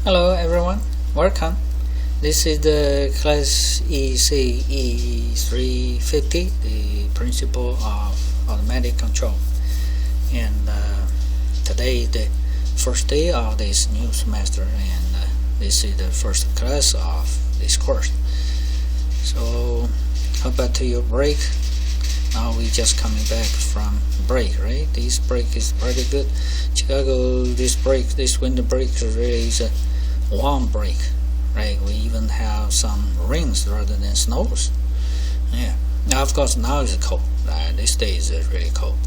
Hello everyone, welcome. This is the class ECE350, the principle of automatic control. And today is the first day of this new semester, and this is the first class of this course. So, how about your break? Now we just coming back from break, right? This break is pretty good. Chicago, this winter break really is a warm break, right? We even have some rains rather than snows. Yeah. Now, of course, now it's cold. This day is really cold.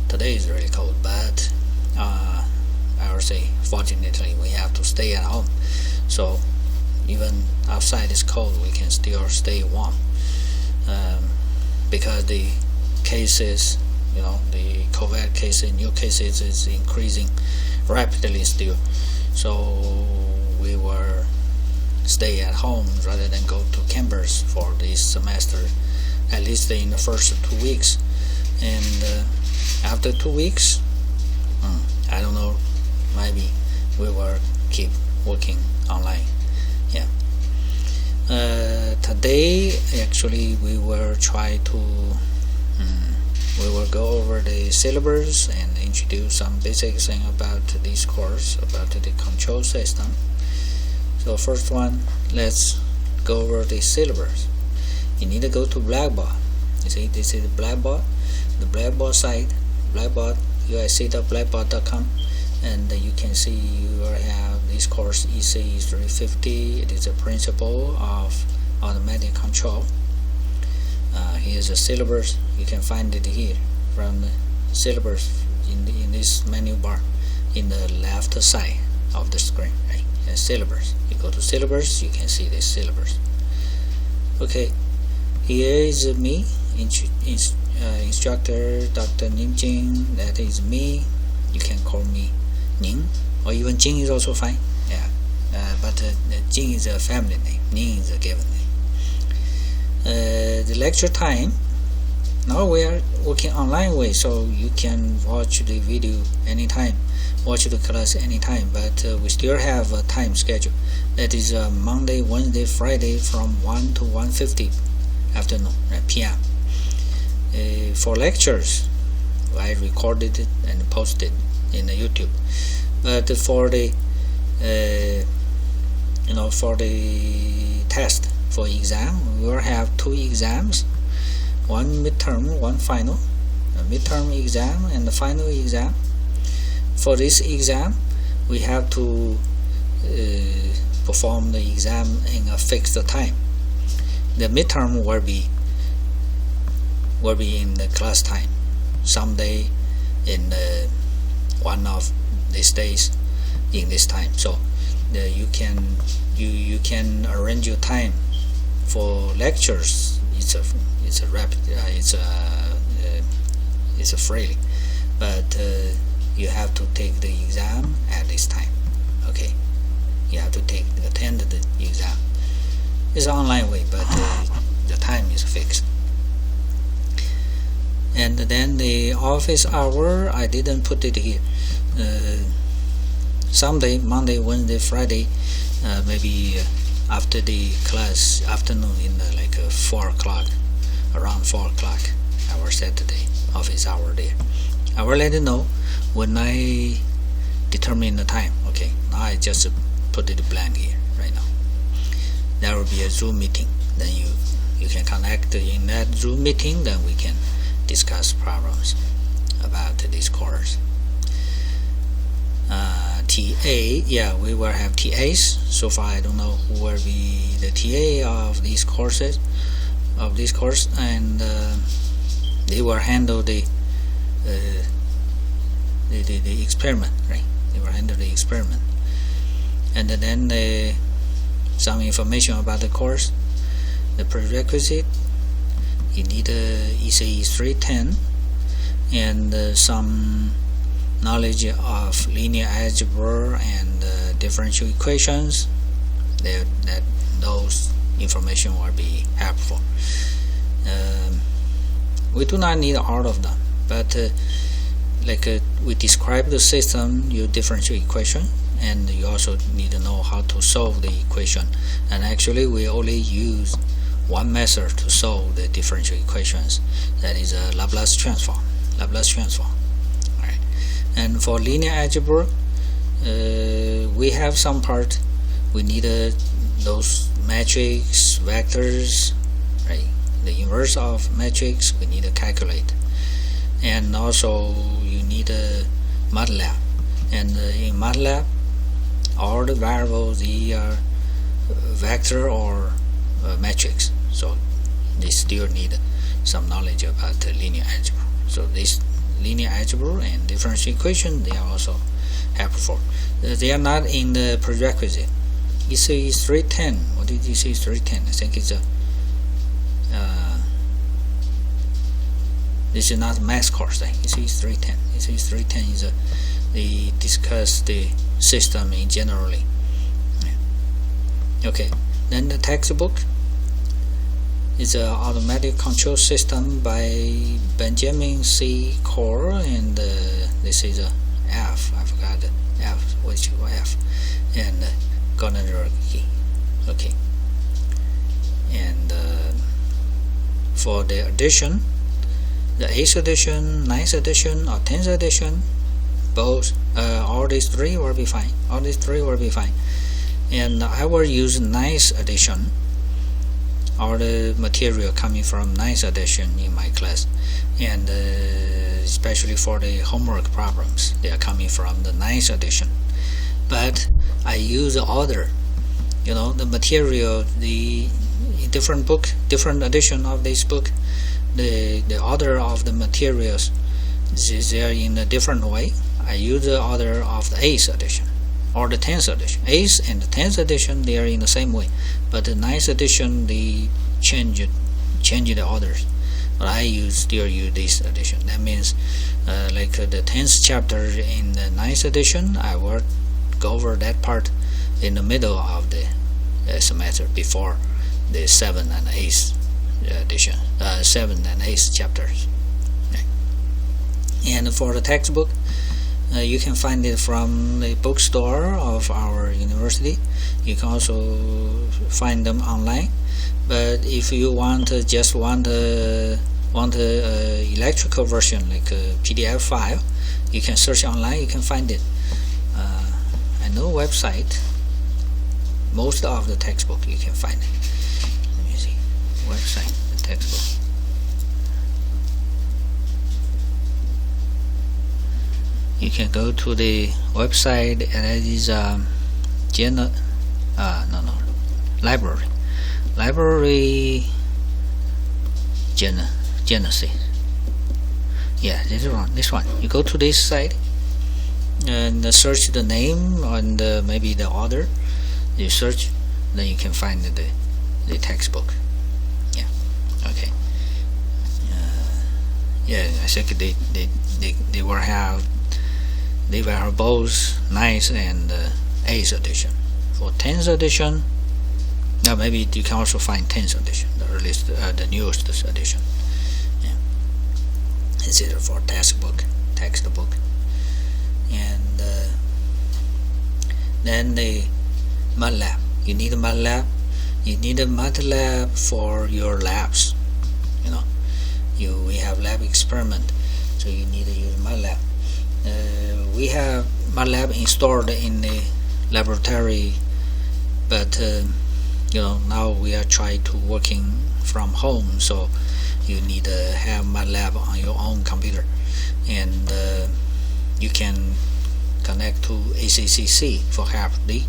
Today is really cold, but I would say, fortunately, we have to stay at home. So even outside is cold, we can still stay warm because the cases, the COVID cases, new cases is increasing rapidly still. So we were stay at home rather than go to campus for this semester, at least in the first 2 weeks. And after 2 weeks, I don't know, maybe we will keep working online. Yeah. Today, actually, we will try to we will go over the syllabus and introduce some basic thing about this course, about the control system. So first one, let's go over the syllabus. You need to go to Blackboard. You see, this is the Blackboard site, Blackboard, usc.blackboard.com, and you can see you will have this course ECE350. It is a principle of automatic control. Here's the syllabus. You can find it here from the syllabus in this menu bar in the left side of the screen, right? Syllabus. You go to syllabus, you can see the syllabus. Okay, here is me, instructor Dr. Nim Jing. That is me. You can call me Ning, or even Jing is also fine. Yeah, but Jing is a family name. Ning is a given name. The lecture time. Now we are working online way, so you can watch the video anytime, watch the class anytime, but we still have a time schedule. That is Monday, Wednesday, Friday from 1 to 1:50 afternoon, p.m. For lectures, I recorded it and posted in the YouTube. But for the for the test, for exam, we will have 2 exams, one midterm, one final, a midterm exam and the final exam. For this exam, we have to perform the exam in a fixed time. The midterm will be in the class time, someday in one of these days in this time. So you can arrange your time for lectures. It's freely, but you have to take the exam at this time. Okay, you have to attend the exam. It's an online way, but the time is fixed. And then the office hour, I didn't put it here. Someday, Monday, Wednesday, Friday, maybe after the class afternoon in 4 o'clock, around 4 o'clock, our Saturday office hour there. I will let you know when I determine the time. Okay, now I just put it blank here right now. There will be a Zoom meeting. Then you can connect in that Zoom meeting. Then we can discuss problems about this course. TA, yeah, we will have TAs. So far, I don't know who will be the TA of these courses, and they will handle the experiment, right? They will handle the experiment, and then some information about the course, the prerequisite. You need ECE310 and some knowledge of linear algebra and differential equations. Those information will be helpful. We do not need all of them, but we describe the system, your differential equation, and you also need to know how to solve the equation. And actually we only use one method to solve the differential equations, that is a Laplace transform. Alright. And for linear algebra, we have some part we need those matrix vectors, right? The inverse of matrix we need to calculate, and also you need a MATLAB. And in MATLAB, all the variables they are vector or matrix, so they still need some knowledge about linear algebra. So this linear algebra and differential equation, they are also helpful. They are not in the prerequisite. ECE310. What is ECE310? I think it's a this is not a math course. ECE310. ECE310 is they discuss the system in generally. Okay. Then the textbook is an automatic control system by Benjamin C. Core, and this is a F. I forgot the F. Which F? And Gardner. Okay. And for the addition, the 8th edition, 9th edition, or 10th edition, both all these three will be fine. And I will use 9th edition. All the material coming from 9th edition in my class, and especially for the homework problems, they are coming from the 9th edition. But I use the order, the material, the different book, different edition of this book, the order of the materials is there in a different way. I use the order of the 8th edition or the 10th edition. 8th and the 10th edition, they are in the same way, but the 9th edition they change the orders. But I still use this edition. That means like the 10th chapter in the 9th edition, I will go over that part in the middle of the semester before the 7th and 8th edition, 7th and 8th chapters. Okay. And for the textbook, you can find it from the bookstore of our university. You can also find them online. But if you want a electrical version, like a PDF file, you can search online. You can find it. I know website. Most of the textbook you can find it. Let me see website, the textbook. You can go to the website, and it is library Genesis. Yeah, this one. You go to this site and search the name and maybe the order. You search, then you can find the textbook. Yeah. Okay. Yeah, I think they will have. They will have both 9th and 8th edition. For 10th edition, now maybe you can also find 10th edition, the earliest, the newest edition. Yeah. It's either for textbook, and then the MATLAB. You need a MATLAB. You need a MATLAB for your labs. We have lab experiment, so you need to use MATLAB. We have MATLAB installed in the laboratory, but now we are trying to working from home, so you need to have MATLAB on your own computer, and you can connect to ACCC for help. They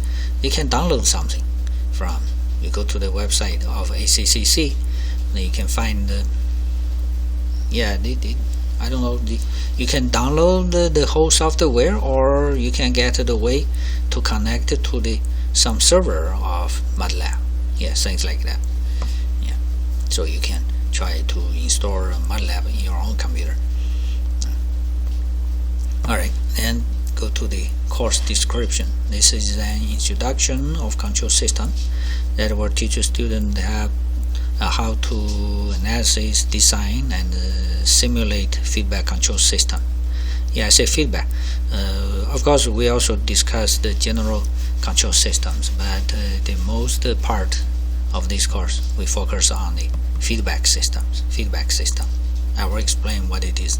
can download something from. You go to the website of ACCC, then you can find I don't know, you can download the whole software, or you can get the way to connect it to some server of MATLAB. Yeah, things like that. Yeah, so you can try to install MATLAB in your own computer. Alright, then go to the course description. This is an introduction of control system that will teach a student how to analyze, design, and simulate feedback control system. I say feedback. Of course, we also discuss the general control systems, but the most part of this course we focus on the feedback system. I will explain what it is.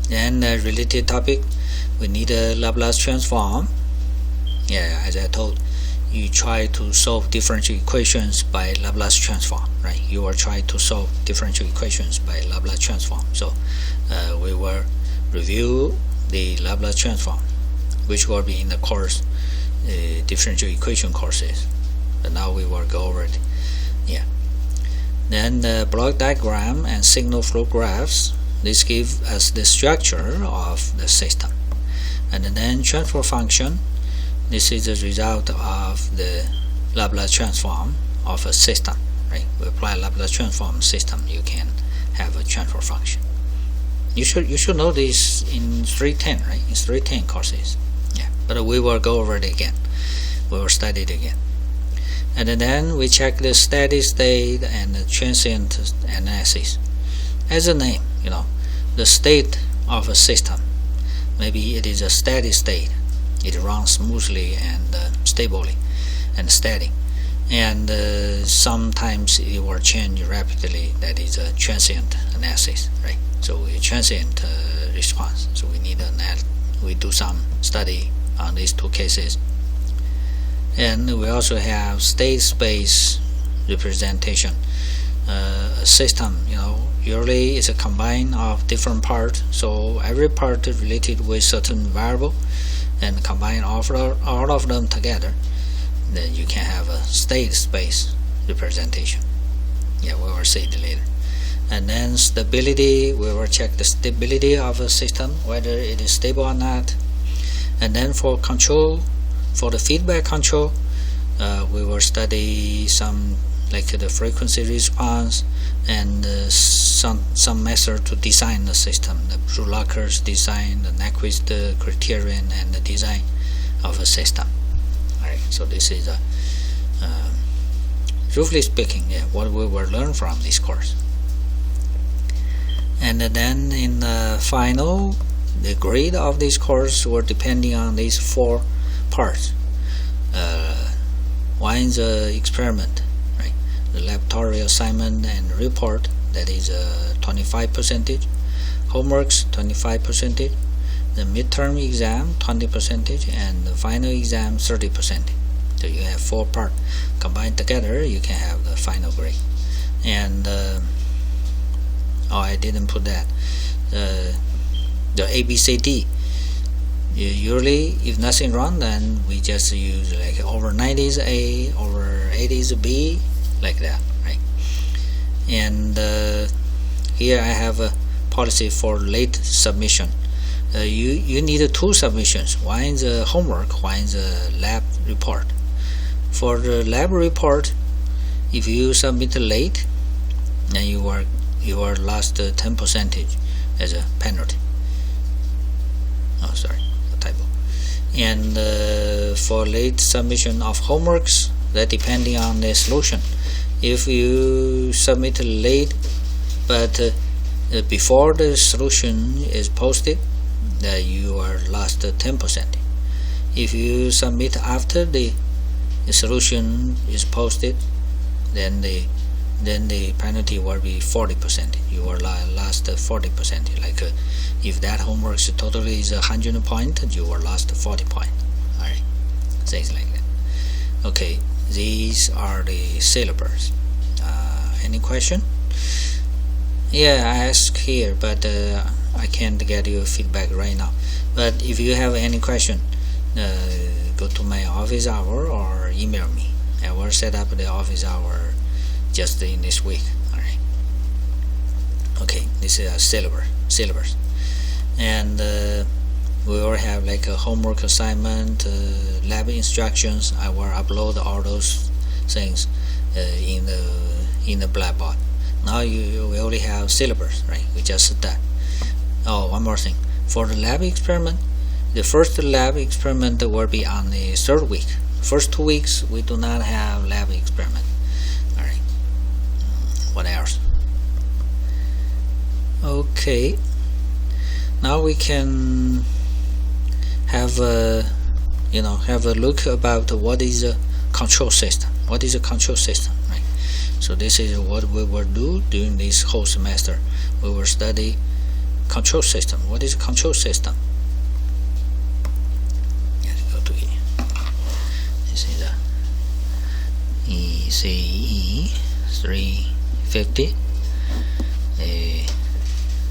Then related topic, we need a Laplace transform. As I told, you try to solve differential equations by Laplace transform, right? You will try to solve differential equations by Laplace transform. So we will review the Laplace transform, which will be in the course differential equation courses. But now we will go over it. Then the block diagram and signal flow graphs. This give us the structure of the system. And then transfer function. This is the result of the Laplace transform of a system, right? We apply Laplace transform system, you can have a transfer function. You should know this in 310, right? In 310 courses. But we will go over it again. We will study it again. And then we check the steady state and the transient analysis. As a name, the state of a system. Maybe it is a steady state. It runs smoothly and stably and steady. And sometimes it will change rapidly. That is a transient analysis, right? So a transient response. So we do some study on these two cases. And we also have state space representation. A system, usually is a combine of different parts. So every part is related with certain variable, and combine all of them together. Then you can have a state space representation. We will see it later. And then stability, we will check the stability of a system, whether it is stable or not. And then for control, for the feedback control, we will study some like the frequency response and some method to design the system, the Brulaker's design, the Nyquist criterion, and the design of a system. Alright, so this is roughly speaking, what we will learn from this course. And then in the final, the grade of this course will depending on these 4 parts. One is the experiment, right? The laboratory assignment and report, that is 25%. Homeworks 25%. The midterm exam 20%, and the final exam 30%. So you have 4 parts combined together. You can have the final grade. And I didn't put that. The ABCD. Usually, if nothing wrong, then we just use like over 90 is A, over 80 is B, like that, right? And here I have a policy for late submission. You need 2 submissions. One is a homework, one is a lab report. For the lab report, if you submit late, then you are lost 10% as a penalty. Sorry, a typo. And for late submission of homeworks, that depending on the solution. If you submit late, but before the solution is posted, you are lost 10%. If you submit after the solution is posted, then the penalty will be 40%. You will lost 40%. Like if that homework totally is 100 points, you will lost 40 points. Alright, things like that. Okay, these are the syllabus. Any question? I ask here, but I can't get your feedback right now. But if you have any question, go to my office hour or email me. I will set up the office hour just in this week. Alright. Okay, this is a syllabus. And we will have like a homework assignment, lab instructions. I will upload all those things in the Blackboard. Now we only have syllabus, right? We just did that. One more thing. For the lab experiment, the first lab experiment will be on the 3rd week. First 2 weeks we do not have lab experiment. Alright. What else? Okay. now we can have a look about what is a control system. What is a control system, right? So this is what we will do during this whole semester. We will study control system. What is a control system? Let's go to here. This is a ECE350.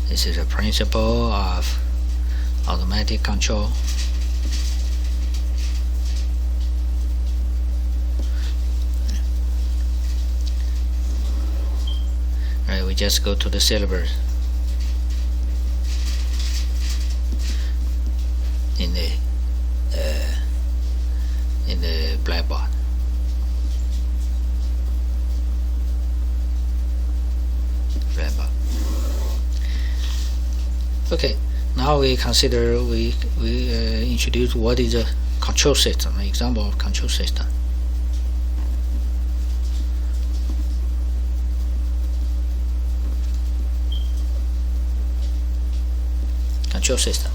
This is a principle of automatic control. Right, we just go to the syllabus in the blackboard. Okay, now we consider we introduce what is a control system, an example of control system. Control system.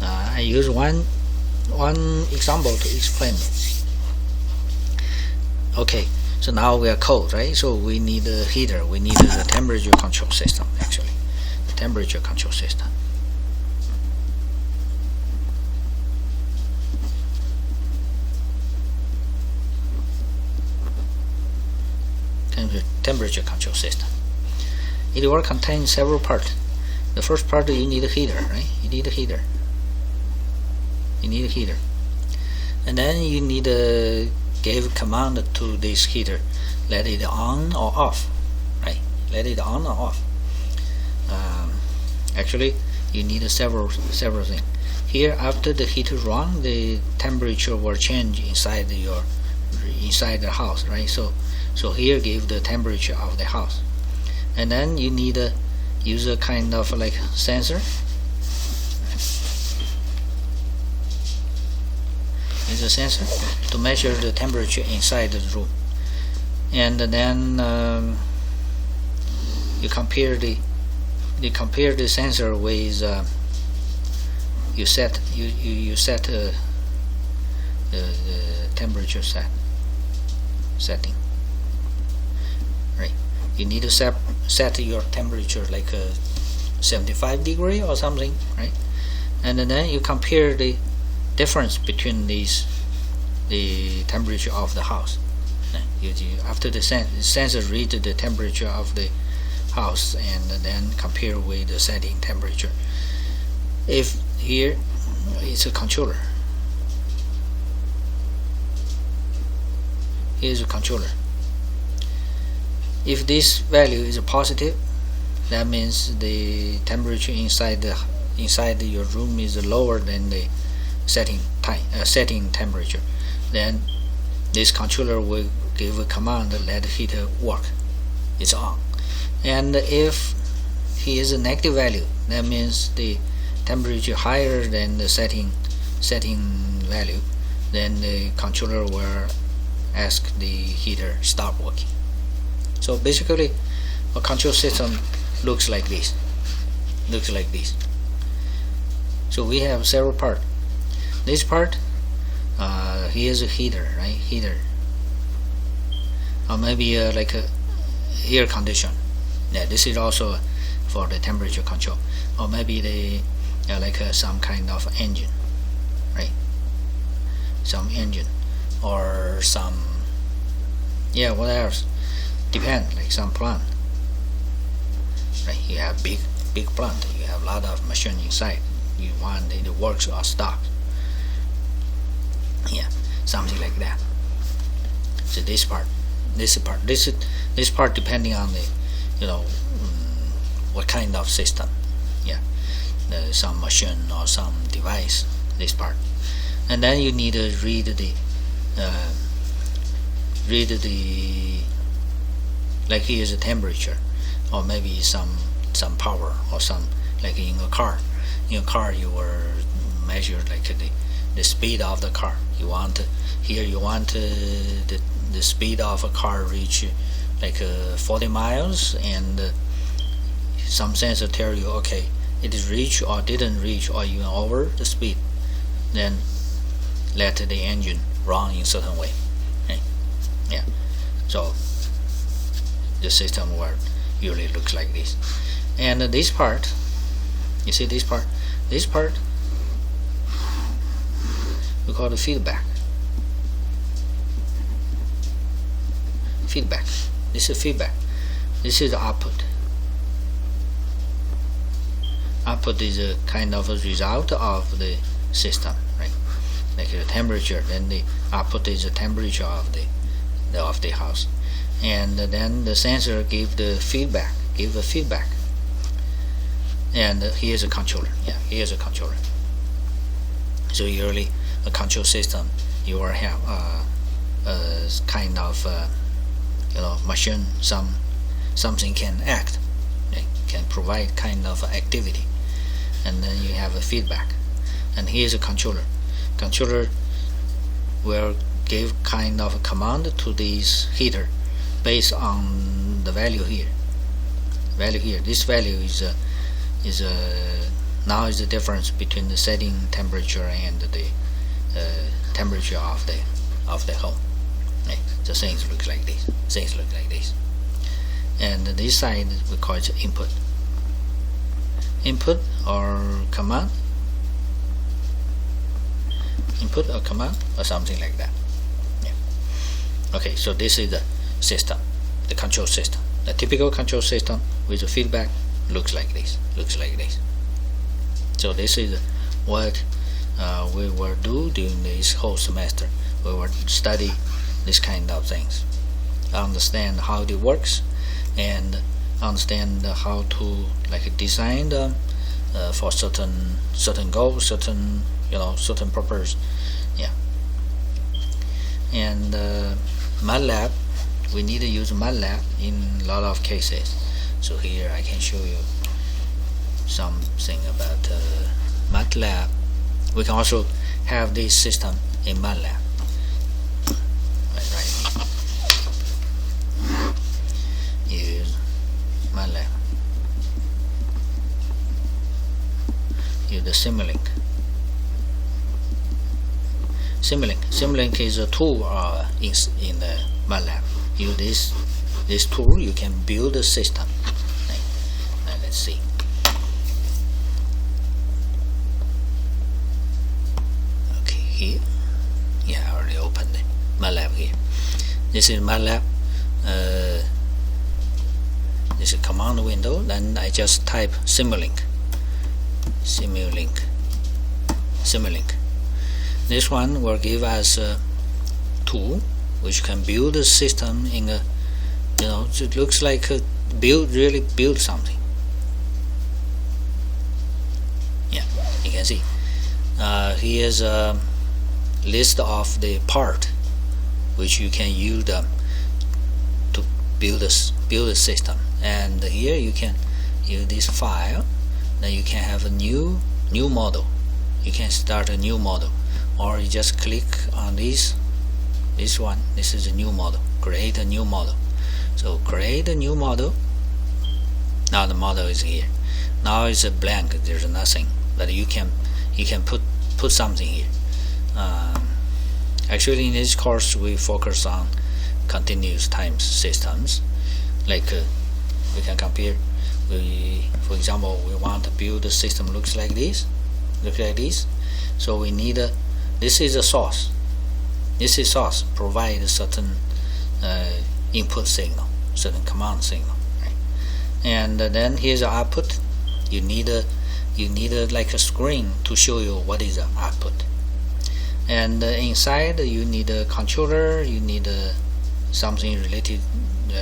I use one example to explain it. Okay, so now we are cold, right? So we need a heater. We need the temperature control system, actually. The temperature control system. Temperature control system. It will contain several parts. The first part, you need a heater, right? You need a heater. And then you need to give command to this heater. Let it on or off, right? Let it on or off. Actually, you need several things. Here, after the heater run, the temperature will change inside the house, right? So here give the temperature of the house, and then you need to use a kind of like sensor. Use a sensor to measure the temperature inside the room, and then you compare the sensor with you set the temperature setting. Right, you need to set your temperature like 75 degree or something, right? And then you compare the difference between the temperature of the house. After the sensor read the temperature of the house and then compare with the setting temperature. If here it's a controller, here's a controller. If this value is positive, that means the temperature inside your room is lower than the setting temperature. Then this controller will give a command, let the heater work. It's on. And if here is a negative value, that means the temperature higher than the setting value, then the controller will ask the heater stop working. So basically, a control system looks like this. So we have several parts. This part, here's a heater, right? Heater, or maybe like a air condition. Yeah, this is also for the temperature control, or maybe like some kind of engine, right? Some engine, or some, what else? Depend, like some plant, right? You have big plant. You have a lot of machine inside. You want it works or stock. Yeah, something like that. So this part depending on the what kind of system. Yeah, some machine or some device. This part, and then you need to read the like here's a temperature, or maybe some power, or some, like in a car. In a car, you will measure like the speed of the car. You want the speed of a car reach like 40 miles, and some sensor tell you, okay, it is reach or didn't reach or even over the speed, then let the engine run in certain way. Okay? Yeah. So the system will usually looks like this. And this part, you see this part we call the feedback. This is feedback. This is the output. Output is a kind of a result of the system, right? Like the temperature, then the output is the temperature of the house, and then the sensor give a feedback. And here's a controller. Yeah, here's a controller. So usually a control system, you will have a kind of machine, something can act, right? Can provide kind of activity, and then you have a feedback. And here's a controller. Controller will give kind of a command to this heater based on the value here. This value is now is the difference between the setting temperature and the temperature of the home. Right? So things look like this. And this side we call it input or command. Input or command or something like that. Yeah. Okay, so this is the system, the control system. The typical control system with the feedback looks like this. So this is what we will do during this whole semester. We will study this kind of things, understand how it works, and understand how to design them for certain goals, certain purpose. Yeah. And MATLAB, we need to use MATLAB in a lot of cases. So here I can show you something about MATLAB. We can also have this system in MATLAB. Right. Use MATLAB. Use the Simulink. Simulink is a tool in the MATLAB. Use this tool, you can build a system. Right. Now let's see. Okay, here. Yeah, I already opened it. MATLAB here. This is MATLAB. This is a command window. Then I just type Simulink. This one will give us a tool which can build a system in a, it looks like really build something. Yeah, you can see. Here's a list of the part which you can use them to build a system. And here you can use this file. Then you can have a new model. You can start a new model, or you just click on this one. This is a new model. Create a new model. So create a new model. Now the model is here. Now it's a blank. There's nothing, but you can put something here. Actually, in this course we focus on continuous time systems. Like we can compare. For example, we want to build a system looks like this. So we need this is a source. This is source provide a certain input signal, certain command signal, right? And then here's the output. You need like a screen to show you what is the output. And inside you need a controller. You need something related.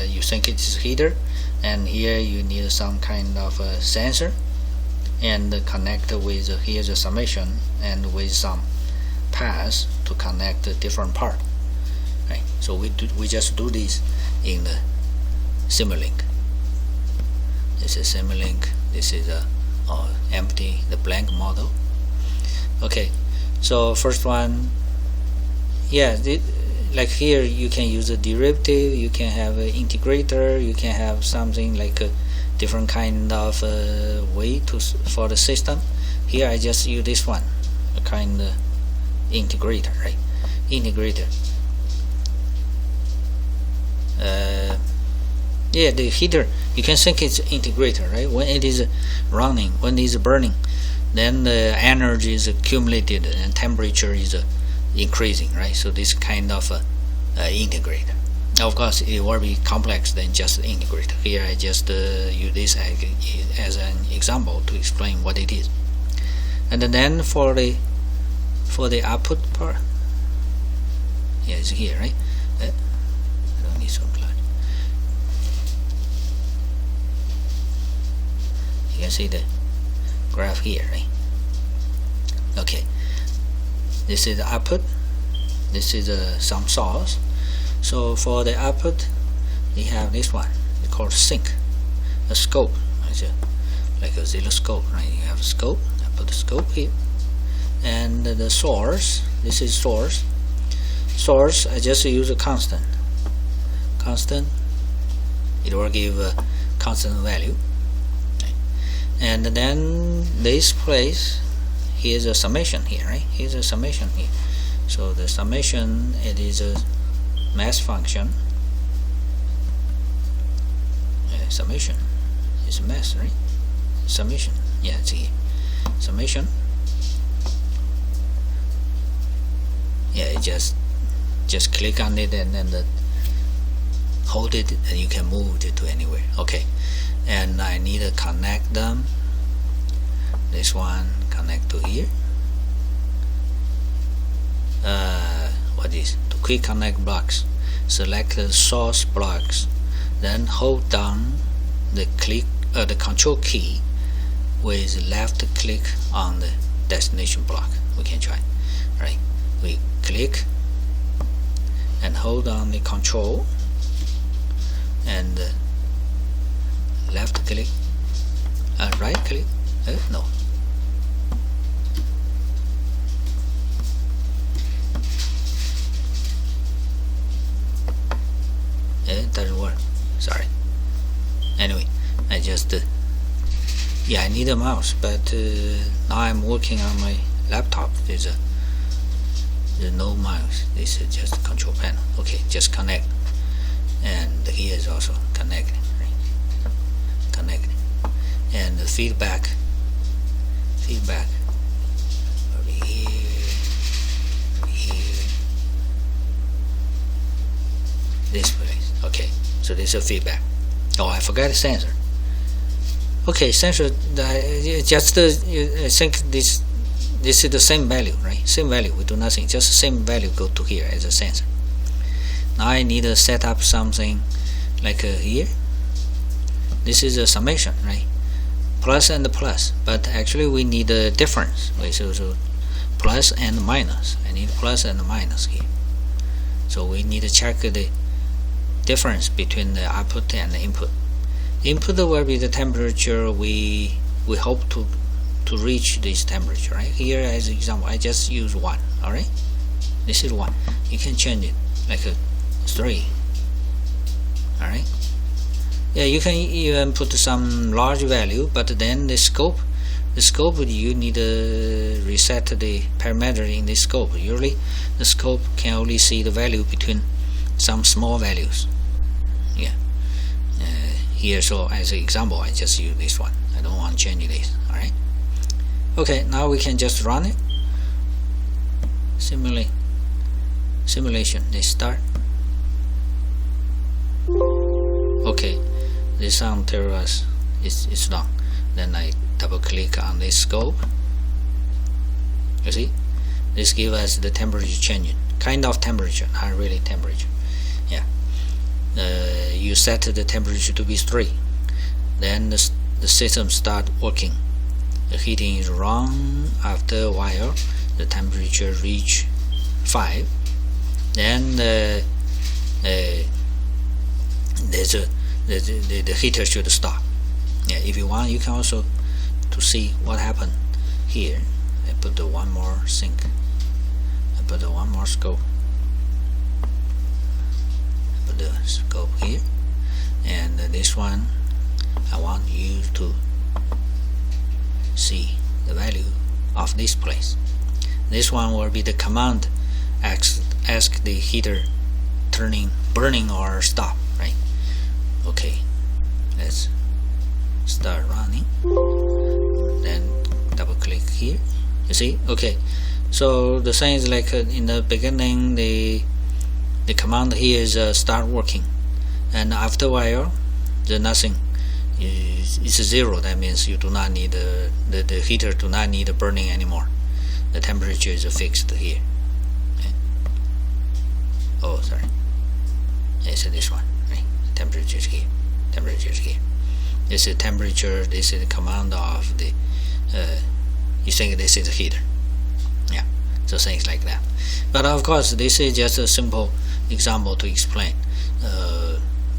You think it's heater, and here you need some kind of a sensor, and connect with here's a summation and with some paths to connect the different part. Right. So we just do this in the Simulink. This is Simulink. This is a empty, the blank model. Okay. So first one, yeah. Like here you can use a derivative, you can have an integrator, you can have something like different kind of way for the system. Here I just use this one, a kind of integrator, right? Integrator. Yeah, the heater, you can think it's integrator, right? When it is running, when it is burning, then the energy is accumulated and temperature is increasing, right? So this kind of integrator. Of course, it will be complex than just integrator. Here I just use this as an example to explain what it is. And then for the output part, yeah, it's here, right? I don't need so much. You can see the graph here, right? Okay, this is the output, this is some source. So for the output, we have this one, it's called sync, a scope, like a oscilloscope, right? You have a scope, I put the scope here, and the source, this is source. Source, I just use a constant. It will give a constant value. And then this place, here's a summation here, right? Here's a summation here. So the summation, it is a mass function. Summation is mass, right? Summation, yeah, it's here. Summation. Yeah, just click on it and then hold it, and you can move it to anywhere. Okay. And I need to connect them. This one connect to here. What is to quick connect blocks? Select the source blocks, then hold down the control key with left click on the destination block. We can try, right? We click and hold on the control and left click, right click, no. It doesn't work, sorry. Anyway, I just, yeah, I need a mouse, but now I'm working on my laptop. There's no mouse, this is just a control panel. Okay, just connect, and here is also connected. And the feedback over here, this place. Okay, so this is a feedback. Oh, I forgot the sensor. Okay, sensor, just I think this is the same value, right? Same value, we do nothing, just the same value go to here as a sensor. Now I need to set up something like here. This is a summation, right? Plus and plus, but actually we need a difference. So plus and minus. I need plus and minus here. So we need to check the difference between the output and the input. Input will be the temperature we hope to reach this temperature, right? Here as an example, I just use 1. All right, this is 1. You can change it like a 3. All right. Yeah, you can even put some large value, but then the scope you need to reset the parameter in the scope. Usually the scope can only see the value between some small values. Yeah. Here, so as an example, I just use this one. I don't want to change this. All right. Okay, now we can just run it. Simulation. Let's start. Okay. This sound tells us it's done. Then I double click on this scope. You see, this gives us the temperature changing, kind of temperature, not really temperature. Yeah, you set the temperature to be 3, then the system start working. The heating is wrong. After a while, the temperature reach 5. Then the heater should stop. Yeah, if you want, you can also to see what happened here. I put the one more sink. I put the one more scope. I put the scope here, and this one I want you to see the value of this place. This one will be the command ask the heater burning or stop, right? Okay, let's start running. Then double click here. You see? Okay, so the same is like in the beginning, the command here is start working, and after a while the nothing is 0. That means you do not need the heater do not need burning anymore. The temperature is fixed here. Okay. Oh, sorry. It's this one, right? Temperature is here. Temperature is here. This is temperature. This is the command of the. You think this is the heater? Yeah. So things like that. But of course, this is just a simple example to explain.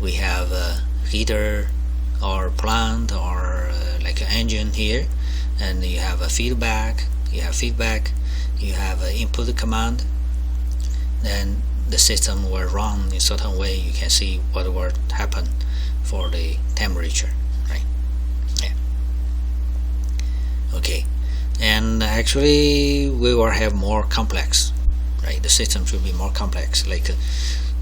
We have a heater or plant or like an engine here, and you have a feedback. You have an input command. Then the system will run in a certain way. You can see what will happen for the temperature, right? Yeah. Okay. And actually, we will have more complex, right? The system should be more complex. Like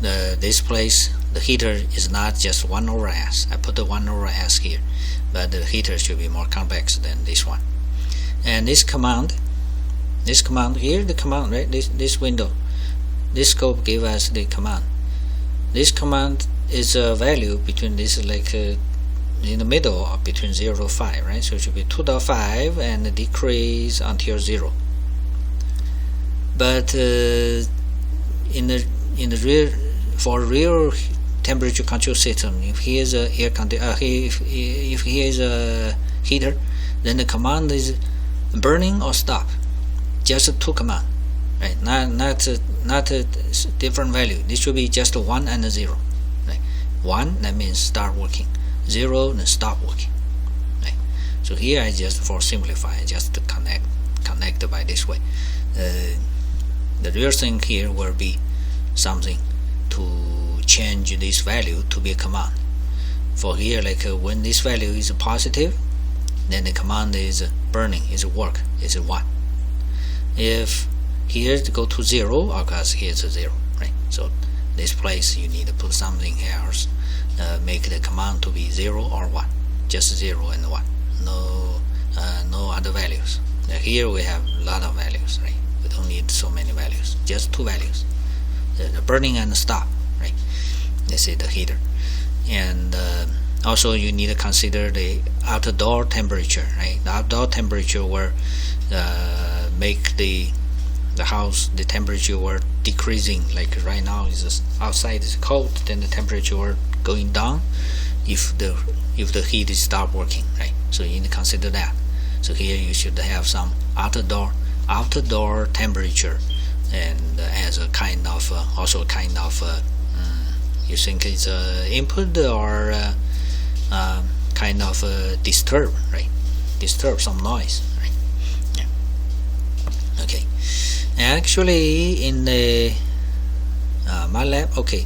this place, the heater is not just 1/s. I put the 1/s here, but the heater should be more complex than this one. And this command here, the command, right? This window, this scope give us the command. This command is a value between this, like in the middle of between 0 to 5, right? So it should be 2.5 and decrease until 0. But in the real, for real temperature control system, if he is a if he is a heater, then the command is burning or stop. Just two command, right? Not a different value. This should be just 1 and 0. Right? 1, that means start working. 0, then stop working. Right? So here I just for simplify, just to connect by this way. The real thing here will be something to change this value to be a command. For here, like when this value is positive, then the command is burning, is work, is 1. If here to go to 0, of course here's a 0, right? So this place you need to put something else, make the command to be 0 or 1, just 0 and 1, no other values. Here we have a lot of values, right? We don't need so many values, just 2 values, the burning and the stop, right? This is the heater. And also you need to consider the outdoor temperature, right? The outdoor temperature will make the house, the temperature will decreasing. Like right now is outside is cold, then the temperature will going down if the heat is start working, right? So you need to consider that. So here you should have some outdoor temperature, and as a kind of also a kind of you think it's input or kind of disturb, right? Disturb some noise, right? Yeah. Okay. Actually, in the my lab, okay,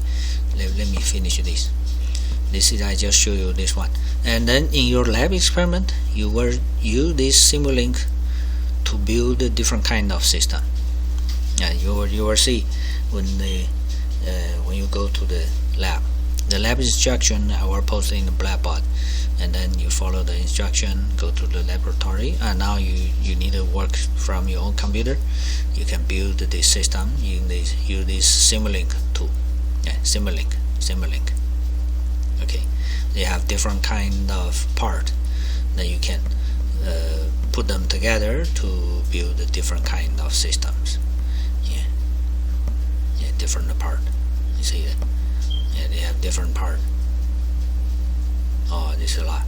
let me finish this. This is I just show you this one, and then in your lab experiment, you will use this Simulink to build a different kind of system. You will see when you go to the lab. The lab instruction I will post in the Blackboard, and then you follow the instruction, go to the laboratory, and now you need to work from your own computer. You can build this system using this Simulink tool. Yeah, Simulink. Okay, they have different kind of part that you can put them together to build a different kind of systems. Yeah, different part. You see that? Yeah, they have different part. Oh, this is a lot.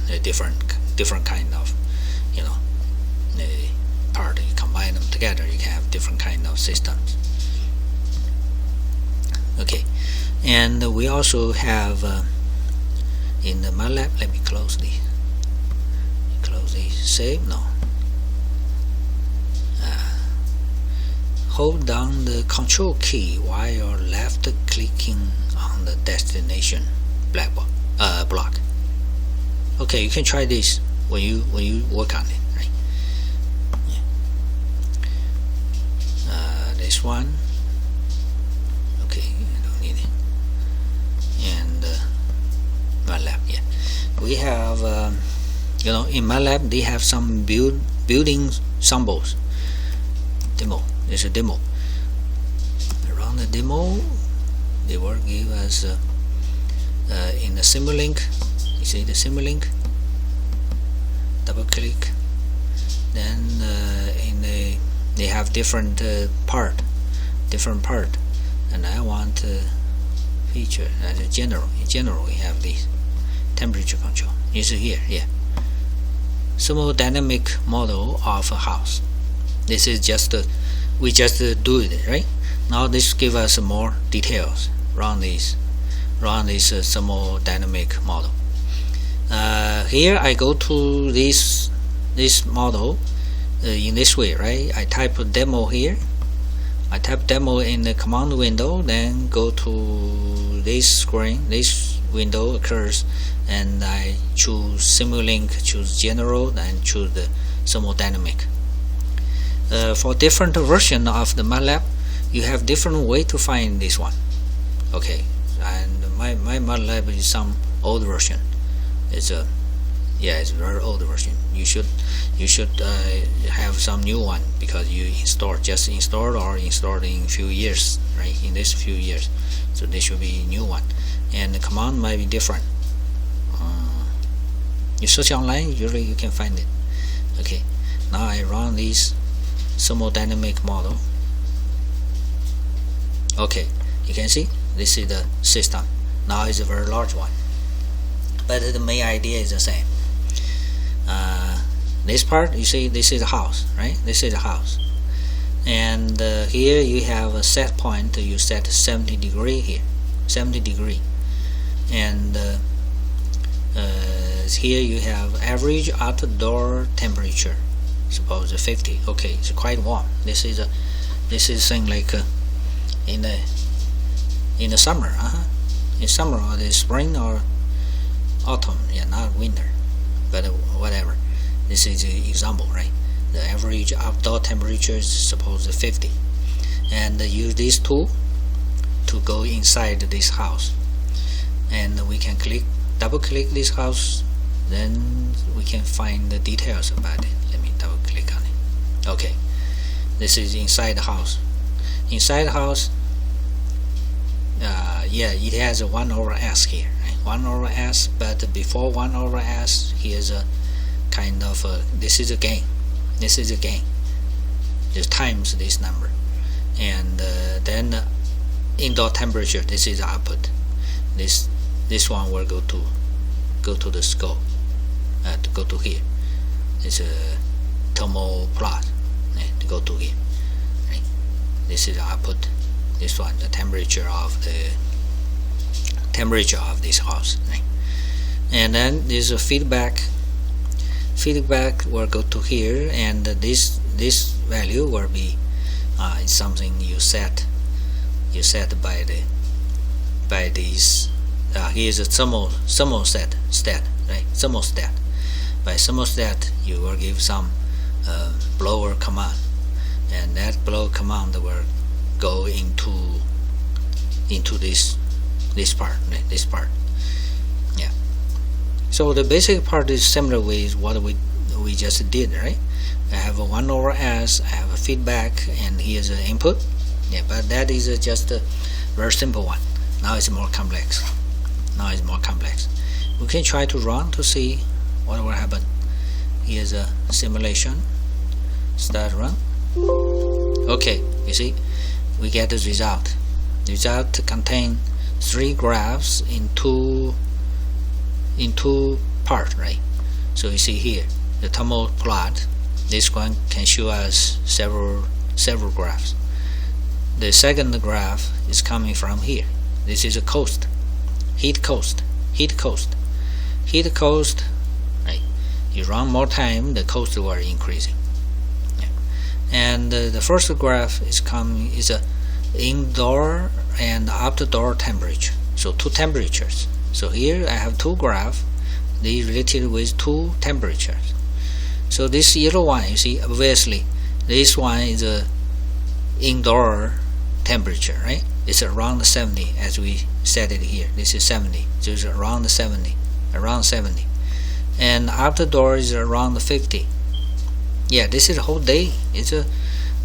They're different kind of, the part. You combine them together, you can have different kind of systems. Okay, and we also have in the MATLAB. Let me close these. Save. No. Hold down the Control key while you're left clicking on the destination block. Okay, you can try this when you work on it, right? Yeah. This one. Okay, I don't need it. And MATLAB, yeah. We have, in MATLAB they have some building symbols. Demo. There's a demo. Around the demo, they will give us in the Simulink. You see the Simulink. Double click. Then they have different part, and I want feature as a general. In general, we have this temperature control. You see here, yeah. Thermodynamic model of a house. This is just we just do it, right? Now this give us more details. Run this thermodynamic model. Here I go to this model in this way, right? I type demo here. I type demo in the command window, then go to this screen. This window occurs, and I choose Simulink, choose general, and choose the thermodynamic. For different version of the MATLAB, you have different way to find this one. Okay, and my MATLAB is some old version. It's a it's a very old version. You should have some new one, because you just installed or installed in few years, right? In this few years, so this should be new one, and the command might be different. You search online, usually you can find it. Okay, now I run this thermodynamic model. Okay, you can see this is the system. Now it's a very large one, but the main idea is the same. This part, you see, this is a house, right? This is a house, and here you have a set point. You set 70 degree here, 70 degree, and here you have average outdoor temperature, suppose 50. Okay, it's quite warm. This is thing like in the summer, in summer or the spring or autumn, yeah, not winter, but whatever. This is an example, right? The average outdoor temperature is suppose 50, and use this tool to go inside this house, and we can double click this house, then we can find the details about it. Let me double click on it. Okay, this is inside the house. Inside the house, it has a 1/s here, right? 1/s, but before 1/s, here's a kind of this is a gain. This is a gain. Just times this number, and then indoor temperature. This is output. This one will go to the scope. To go to here. It's a thermal plot. To go to here. Right? This is output. This one, the temperature of this house. Right? And then there's a feedback. Feedback will go to here, and this value will be it's something you set by these. Here's a thermostat, right? Thermostat. By thermostat, you will give some blower command, and that blower command will go into this part, right? This part. Yeah. So the basic part is similar with what we just did, right? I have a 1/s, I have a feedback, and here's an input. Yeah, but that is just a very simple one. Now it's more complex. We can try to run to see what will happen. Here's a simulation. Start run. Okay, you see, we get the result. The result contains 3 graphs in two parts, right? So you see here the thermal plot. This one can show us several graphs. The second graph is coming from here. This is a coast, heat coast. Right? You run more time, the coast will increasing. Yeah. And the first graph is a indoor and outdoor temperature. So 2 temperatures. So here I have 2 graphs. they related with two temperatures. So this yellow one, you see, obviously this one is a indoor temperature, right? It's around 70, as we said it here. This is 70, so it's around 70, and outdoor is around 50. Yeah, this is the whole day. It's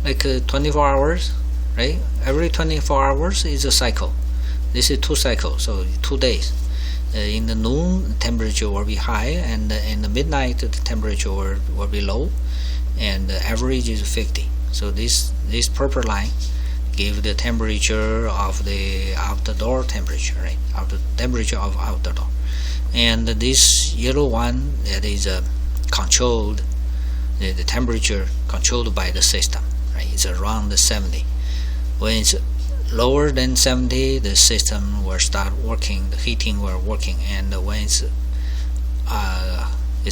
like 24 hours, right? Every 24 hours is a cycle. This is 2 cycles, so 2 days. In the noon, the temperature will be high, and in the midnight, the temperature will be low, and the average is 50. So this purple line give the temperature of the outdoor temperature, right? The temperature of outdoor. And this yellow one, that is controlled, the temperature controlled by the system, right? It's around 70. When it's lower than 70, the system will start working, the heating will working, and when it's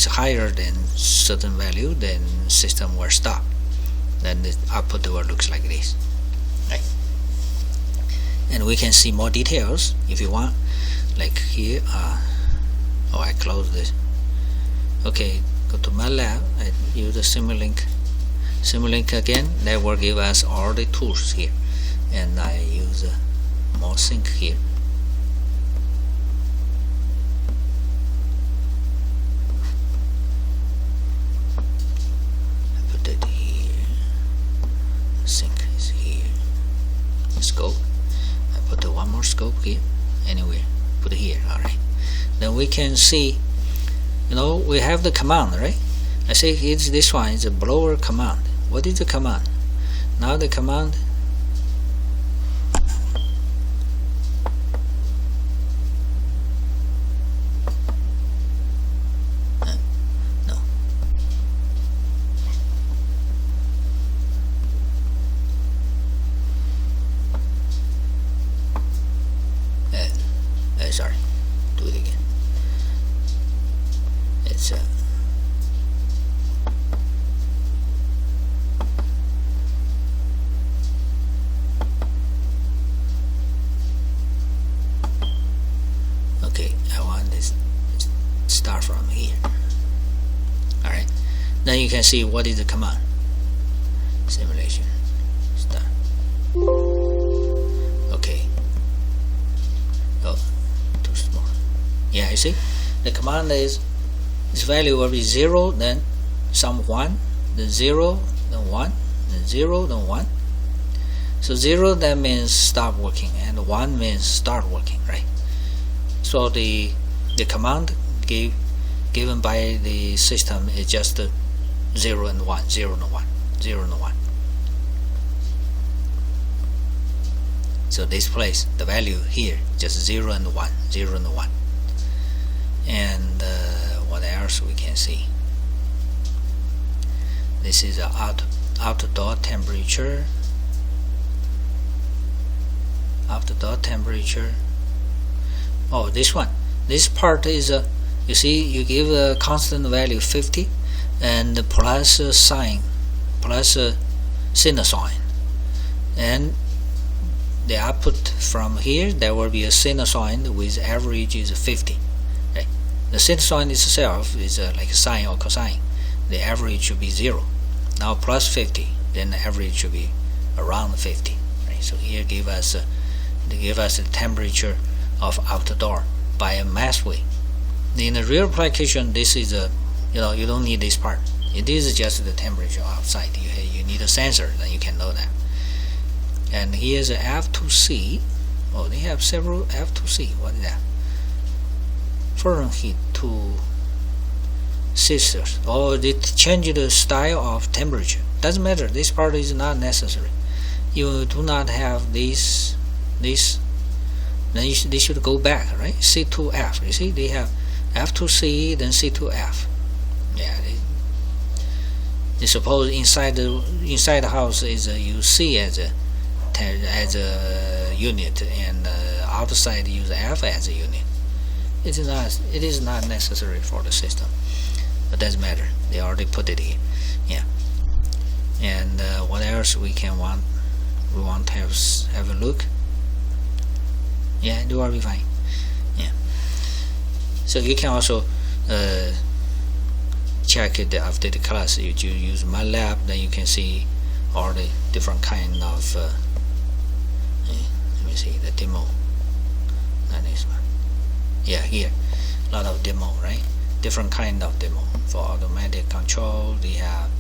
higher than certain value, then system will stop. Then the output will look like this, right? And we can see more details if you want, like here. I close this. Okay, go to MATLAB. I use the Simulink again. That will give us all the tools here, and I use MoSync here. I put it here. Sync is here. Scope. I put one more scope here. Anywhere. Put it here. All right. Then we can see, we have the command, right? I say it's this one is a blower command. What is the command? Now the command, no. Sorry, do it again. It's okay, I want this start from here. Alright, then you can see what is the command. Simulation start. Okay. Oh, too small. Yeah, you see, the command is, this value will be 0, then some 1, then 0, then 1, then 0, then 1. So 0, that means stop working, and 1 means start working, right? So the command given by the system is just 0 and 1, 0 and 1, 0 and 1. So this place, the value here, just 0 and 1, 0 and 1. And what else we can see? This is the outdoor temperature. Outdoor temperature. Oh, this one. This part is you see, you give a constant value 50, and plus sign, plus sinusoid, and the output from here, there will be a sinusoid with average is 50. Right? The sinusoid itself is like sine or cosine. The average should be 0. Now plus 50, then the average should be around 50. Right? So here give us the temperature of outdoor by a math way. In the real application, this is you don't need this part. It is just the temperature outside. You need a sensor, then you can know that. And here's a F2C. Oh, they have several F2C. What is that? Fahrenheit to Celsius. Oh, they change the style of temperature. Doesn't matter. This part is not necessary. You do not have this. Then they should go back, right? C2F. You see, they have F2C, then C2F. Yeah. They suppose inside the house is you see as a unit, and outside use F as a unit. It is not necessary for the system, but doesn't matter. They already put it here. Yeah. And what else we want to have a look. Yeah, it will be fine. Yeah. So you can also check it after the class. You use MATLAB, then you can see all the different kind of let me see the demo. That is one. Yeah, here a lot of demo, right? Different kind of demo for automatic control. They have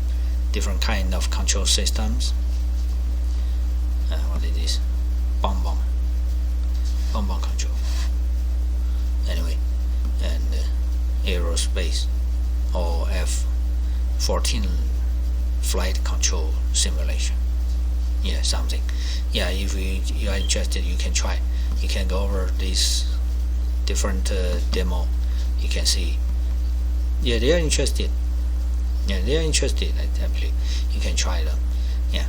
different kind of control systems. What is this? Bonbon control. Anyway, and aerospace or F-14 flight control simulation. Yeah, something. Yeah, if you are interested, you can try. You can go over this different demo. You can see. Yeah, they are interested. Yeah, they are interested. I believe you can try them. Yeah.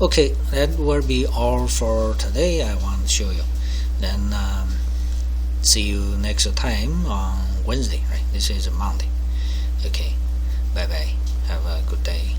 Okay, that will be all for today. I want to show you. Then see you next time on Wednesday. Right? This is Monday. Okay. Bye bye. Have a good day.